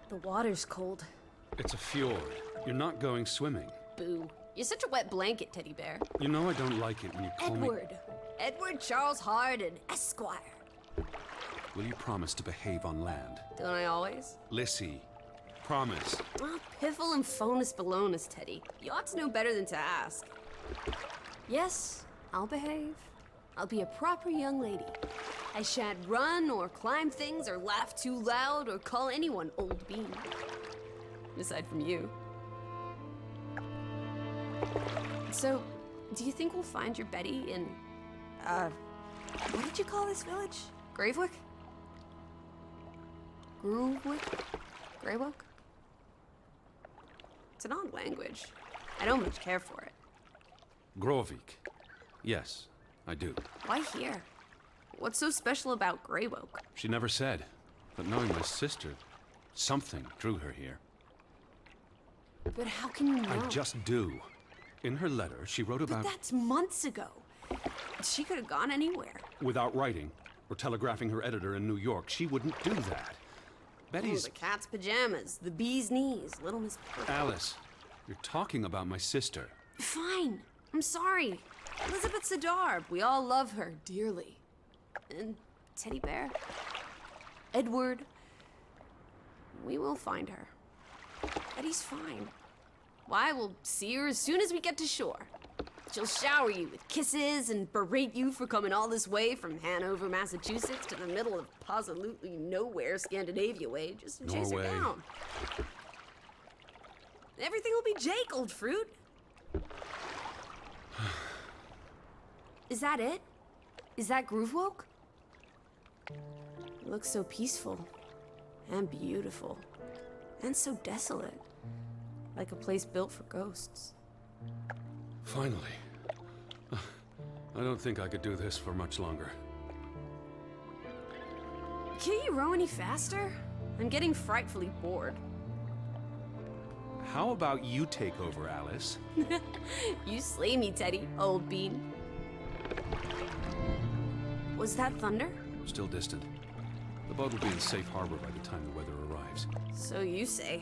The water's cold. It's a fjord. You're not going swimming. Boo. You're such a wet blanket, teddy bear. You know I don't like it when you call me... Edward Charles Harden, Esquire. Will you promise to behave on land? Don't I always? Lissy, promise. Oh, piffle and phonus balonus, Teddy. You ought to know better than to ask. Yes, I'll behave. I'll be a proper young lady. I shan't run or climb things or laugh too loud or call anyone old bean. Aside from you. So, do you think we'll find your Betty in, what did you call this village? Gravewick? Groovewick? Greywick? It's an odd language. I don't much care for it. Grovik. Yes, I do. Why here? What's so special about Greywoke? She never said, but knowing my sister, something drew her here. But how can you know? I just do. In her letter, she wrote about... But that's months ago. She could have gone anywhere. Without writing, or telegraphing her editor in New York, she wouldn't do that. Betty's... Oh, the cat's pajamas, the bee's knees, Little Miss Perfect. Alice, you're talking about my sister. Fine. I'm sorry. Elizabeth Sidarb. We all love her dearly. And Teddy Bear. Edward. We will find her. Betty's fine. Why, we'll see her as soon as we get to shore. She'll shower you with kisses and berate you for coming all this way from Hanover, Massachusetts to the middle of absolutely nowhere Scandinavia way just to chase her down. Everything will be Jake, old fruit. Is that it? Is that Groovewoke? It looks so peaceful and beautiful and so desolate. Like a place built for ghosts. Finally. I don't think I could do this for much longer. Can't you row any faster? I'm getting frightfully bored. How about you take over, Alice? You slay me, Teddy, old bean. Was that thunder? Still distant. The boat will be in safe harbor by the time the weather arrives. So you say.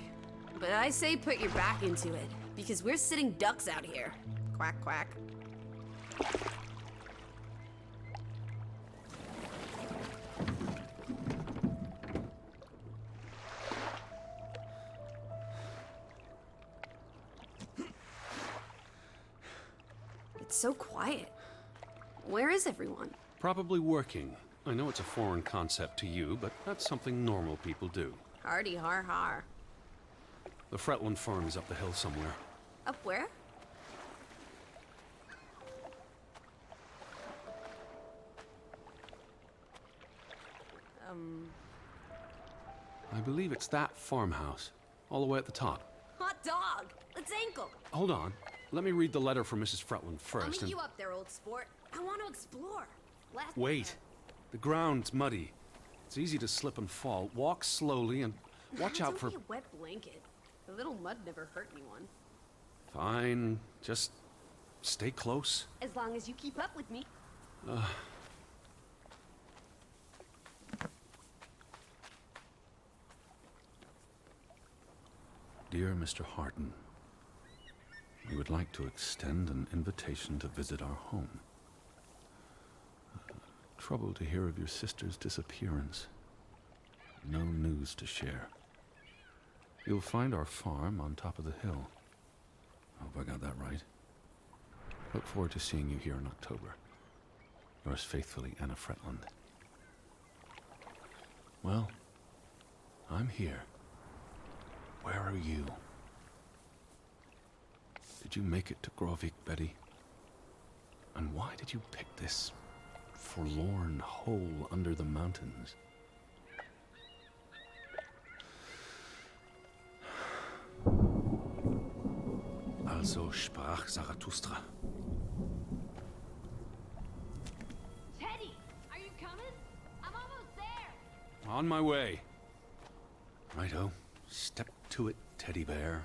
But I say put your back into it, because we're sitting ducks out here. Quack, quack. It's so quiet. Where is everyone? Probably working. I know it's a foreign concept to you, but that's something normal people do. Hardy har har. The Fretland farm is up the hill somewhere. Up where? I believe it's that farmhouse, all the way at the top. Hot dog! Let's ankle! Hold on. Let me read the letter from Mrs. Fretland first. I'll meet you up there, old sport. I want to explore. Wait. The ground's muddy. It's easy to slip and fall. Walk slowly and watch out for... It's only a wet blanket. A little mud never hurt anyone. Fine. Just stay close. As long as you keep up with me. Dear Mr. Harden, we would like to extend an invitation to visit our home. Troubled to hear of your sister's disappearance. No news to share. You'll find our farm on top of the hill. I hope I got that right. Look forward to seeing you here in October. Yours faithfully, Anna Fretland. Well, I'm here. Where are you? Did you make it to Grovik, Betty? And why did you pick this forlorn hole under the mountains? Also sprach Zarathustra. Teddy, are you coming? I'm almost there. On my way. Righto. Step to it, teddy bear.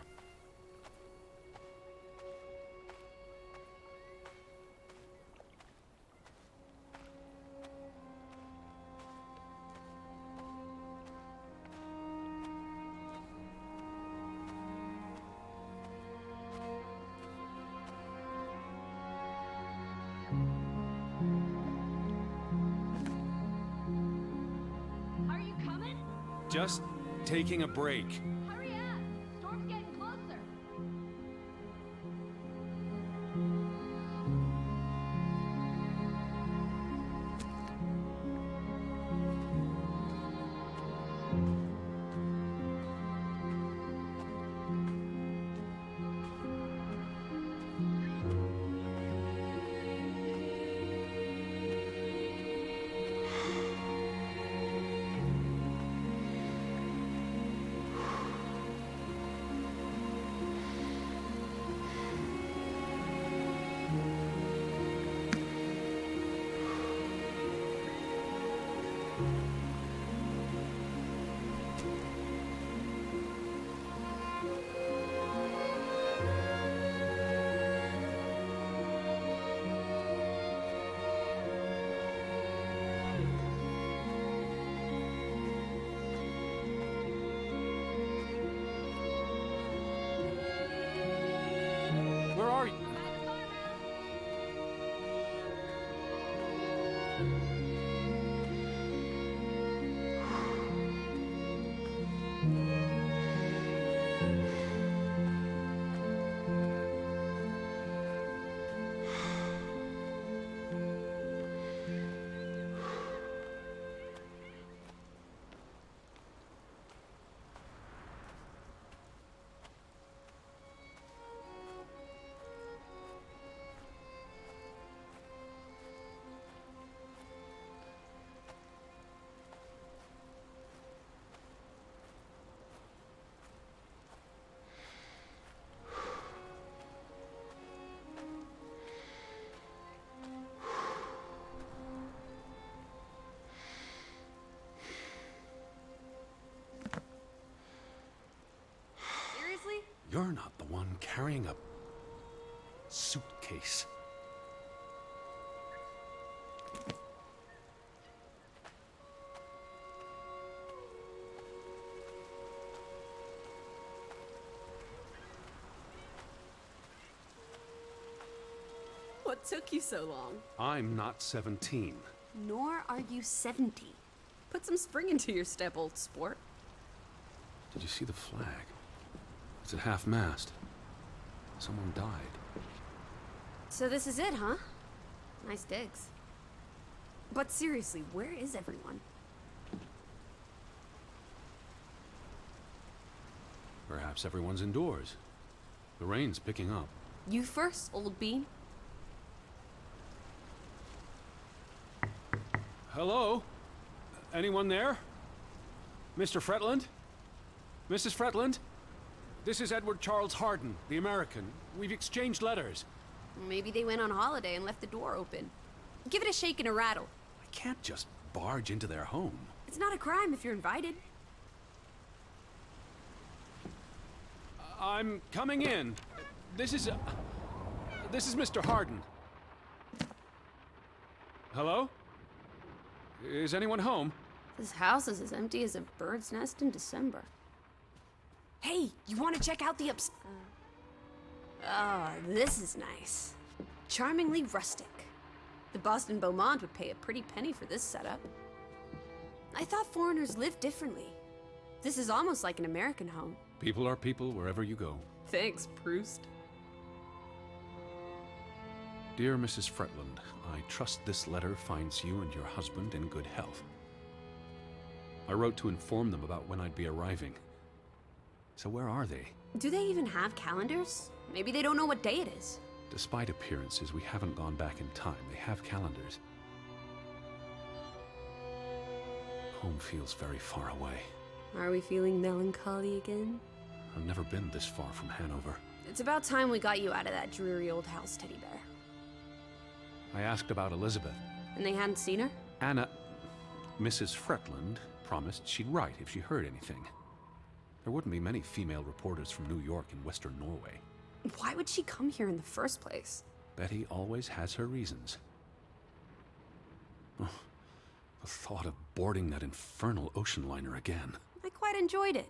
Just taking a break. Hurry up! Storm's getting closer. Where are you? Seriously? You're not the one carrying a suitcase. What took you so long? I'm not 17. Nor are you 70. Put some spring into your step, old sport. Did you see the flag? It's at half-mast. Someone died. So this is it, huh? Nice digs. But seriously, where is everyone? Perhaps everyone's indoors. The rain's picking up. You first, old bean. Hello? Anyone there? Mr. Fretland? Mrs. Fretland? This is Edward Charles Harden, the American. We've exchanged letters. Maybe they went on holiday and left the door open. Give it a shake and a rattle. I can't just barge into their home. It's not a crime if you're invited. I'm coming in. This is Mr. Harden. Hello? Is anyone home? This house is as empty as a bird's nest in December. Hey, you want to check out the this is nice. Charmingly rustic. The Boston Beaumont would pay a pretty penny for this setup. I thought foreigners lived differently. This is almost like an American home. People are people wherever you go. Thanks, Proust. Dear Mrs. Fretland, I trust this letter finds you and your husband in good health. I wrote to inform them about when I'd be arriving. So where are they? Do they even have calendars? Maybe they don't know what day it is. Despite appearances, we haven't gone back in time. They have calendars. Home feels very far away. Are we feeling melancholy again? I've never been this far from Hanover. It's about time we got you out of that dreary old house, Teddy Bear. I asked about Elizabeth. And they hadn't seen her? Anna... Mrs. Fretland promised she'd write if she heard anything. There wouldn't be many female reporters from New York and Western Norway. Why would she come here in the first place? Betty always has her reasons. Oh, the thought of boarding that infernal ocean liner again. I quite enjoyed it.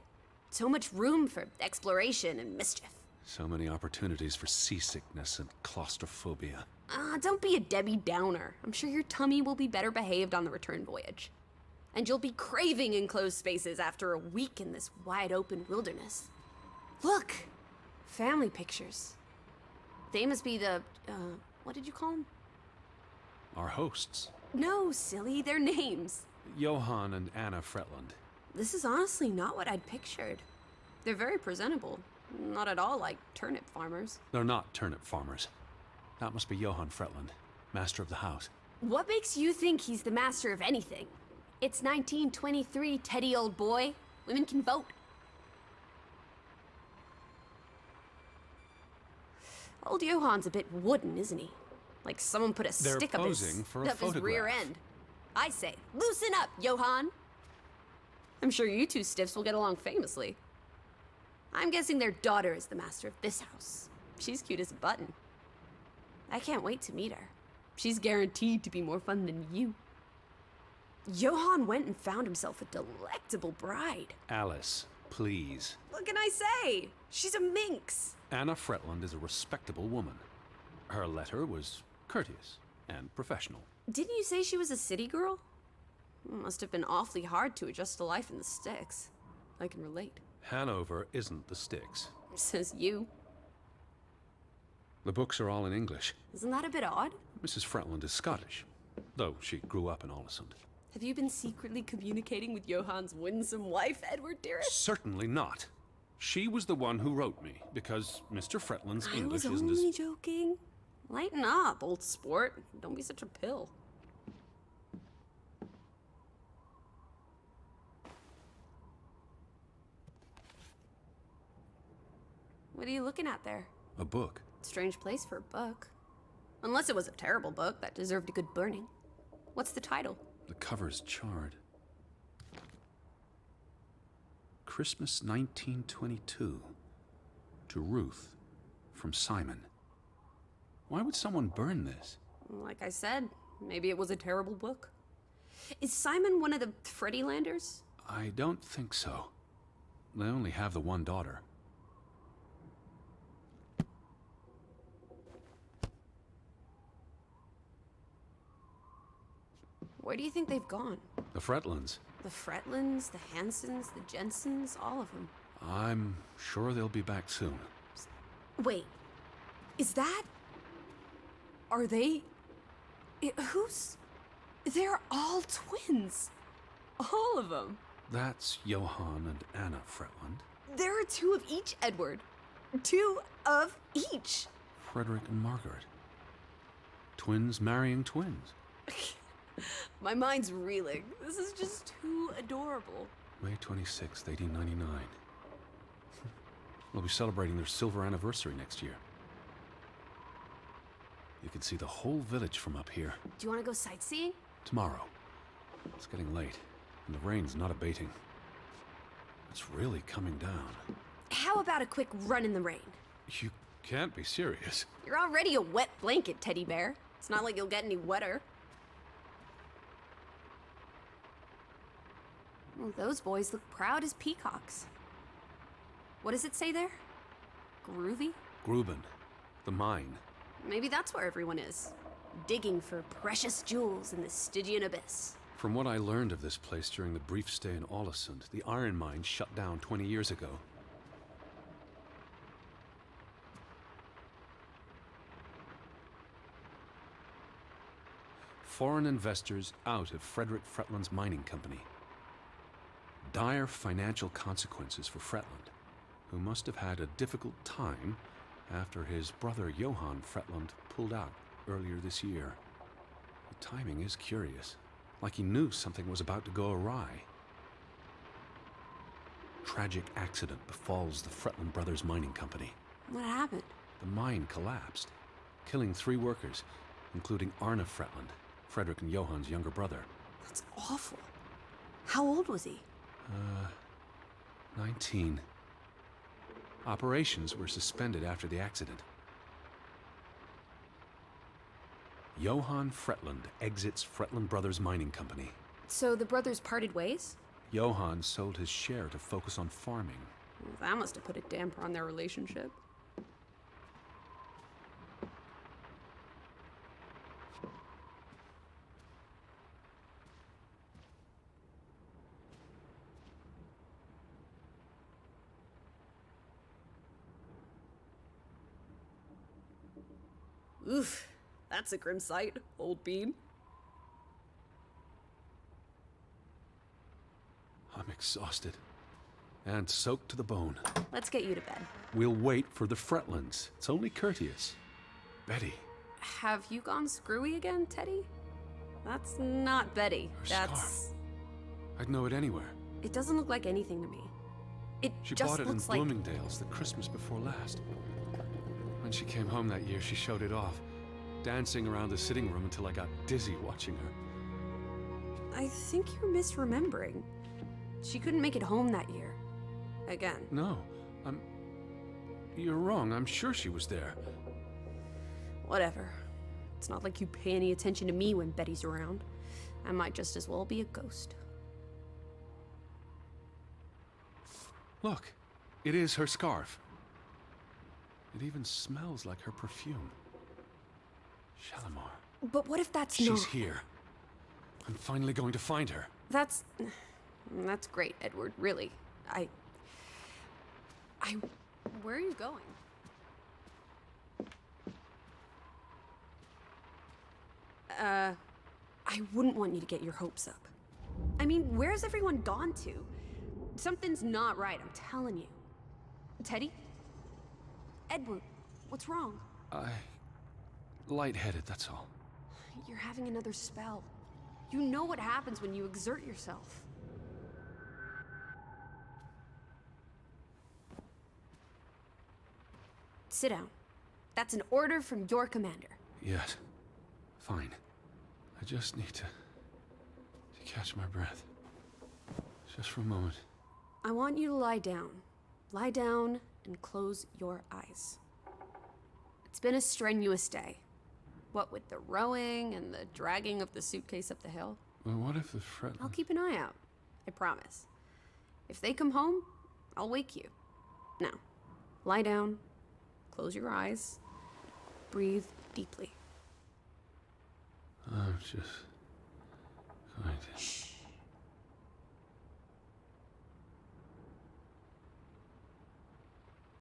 So much room for exploration and mischief. So many opportunities for seasickness and claustrophobia. Don't be a Debbie Downer. I'm sure your tummy will be better behaved on the return voyage. And you'll be craving enclosed spaces after a week in this wide open wilderness. Look! Family pictures. They must be the, what did you call them? Our hosts. No, silly, they're names. Johann and Anna Fretland. This is honestly not what I'd pictured. They're very presentable. Not at all like turnip farmers. They're not turnip farmers. That must be Johann Fretland, master of the house. What makes you think he's the master of anything? It's 1923, Teddy, old boy. Women can vote. Old Johann's a bit wooden, isn't he? Like someone put a They're stick up posing for a up his rear photograph. end. I say, loosen up, Johann. I'm sure you two stiffs will get along famously. I'm guessing their daughter is the master of this house. She's cute as a button. I can't wait to meet her. She's guaranteed to be more fun than you. Johann went and found himself a delectable bride. Alice, please. What can I say? She's a minx. Anna Fretland is a respectable woman. Her letter was courteous and professional. Didn't you say she was a city girl? Must have been awfully hard to adjust to life in the sticks. I can relate. Hanover isn't the sticks. Says you. The books are all in English. Isn't that a bit odd? Mrs. Fretland is Scottish, though she grew up in Ålesund. Have you been secretly communicating with Johann's winsome wife, Edward, dearest? Certainly not. She was the one who wrote me, because Mr. Fretland's I English was isn't only as... joking. Lighten up, old sport. Don't be such a pill. What are you looking at there? A book. Strange place for a book. Unless it was a terrible book that deserved a good burning. What's the title? The cover's charred. Christmas 1922. To Ruth, from Simon. Why would someone burn this? Like I said, maybe it was a terrible book. Is Simon one of the Freddylanders? I don't think so. They only have the one daughter. Where do you think they've gone? The Fretlands. The Fretlands, the Hansons, the Jensens, all of them. I'm sure they'll be back soon. Wait, is that... Are they... Who's... They're all twins. All of them. That's Johann and Anna Fretland. There are two of each, Edward. Two of each. Frederick and Margaret. Twins marrying twins. My mind's reeling. This is just too adorable. May 26th, 1899. We'll be celebrating their silver anniversary next year. You can see the whole village from up here. Do you want to go sightseeing? Tomorrow. It's getting late, and the rain's not abating. It's really coming down. How about a quick run in the rain? You can't be serious. You're already a wet blanket, teddy bear. It's not like you'll get any wetter. Oh, those boys look proud as peacocks. What does it say there? Groovy? Gruben, the mine. Maybe that's where everyone is. Digging for precious jewels in the Stygian abyss. From what I learned of this place during the brief stay in Ålesund, the iron mine shut down 20 years ago. Foreign investors out of Frederick Fretland's mining company. Dire financial consequences for Fretland, who must have had a difficult time after his brother Johann Fretland pulled out earlier this year. The timing is curious, like he knew something was about to go awry. Tragic accident befalls the Fretland Brothers Mining Company. What happened? The mine collapsed, killing 3 workers, including Arne Fretland, Frederick and Johann's younger brother. That's awful. How old was he? 19. Operations were suspended after the accident. Johann Fretland exits Fretland Brothers Mining Company. So the brothers parted ways? Johann sold his share to focus on farming. Well, that must have put a damper on their relationship. Oof, that's a grim sight, old bean. I'm exhausted and soaked to the bone. Let's get you to bed. We'll wait for the Fretlands. It's only courteous. Betty, Have you gone screwy again, Teddy? That's not Betty. her That's... scarf. I'd know it anywhere. It doesn't look like anything to me. It She just bought it in looks like... Bloomingdale's the Christmas before last. When she came home that year, she showed it off, dancing around the sitting room until I got dizzy watching her. I think you're misremembering. She couldn't make it home that year. Again. No, you're wrong. I'm sure she was there. Whatever. It's not like you pay any attention to me when Betty's around. I might just as well be a ghost. Look, it is her scarf. It even smells like her perfume. Shalimar. But what if that's She's not... here. I'm finally going to find her. That's great, Edward, really. Where are you going? I wouldn't want you to get your hopes up. I mean, where's everyone gone to? Something's not right, I'm telling you. Teddy? Edward, what's wrong? Lightheaded, that's all. You're having another spell. You know what happens when you exert yourself. Sit down. That's an order from your commander. Yes. Fine. I just need to catch my breath. Just for a moment. I want you to lie down. Lie down and close your eyes. It's been a strenuous day. What with the rowing and the dragging of the suitcase up the hill. Well, what if the Fretlands... I'll keep an eye out. I promise. If they come home, I'll wake you. Now, lie down, close your eyes, breathe deeply. I'm just going to... Shh.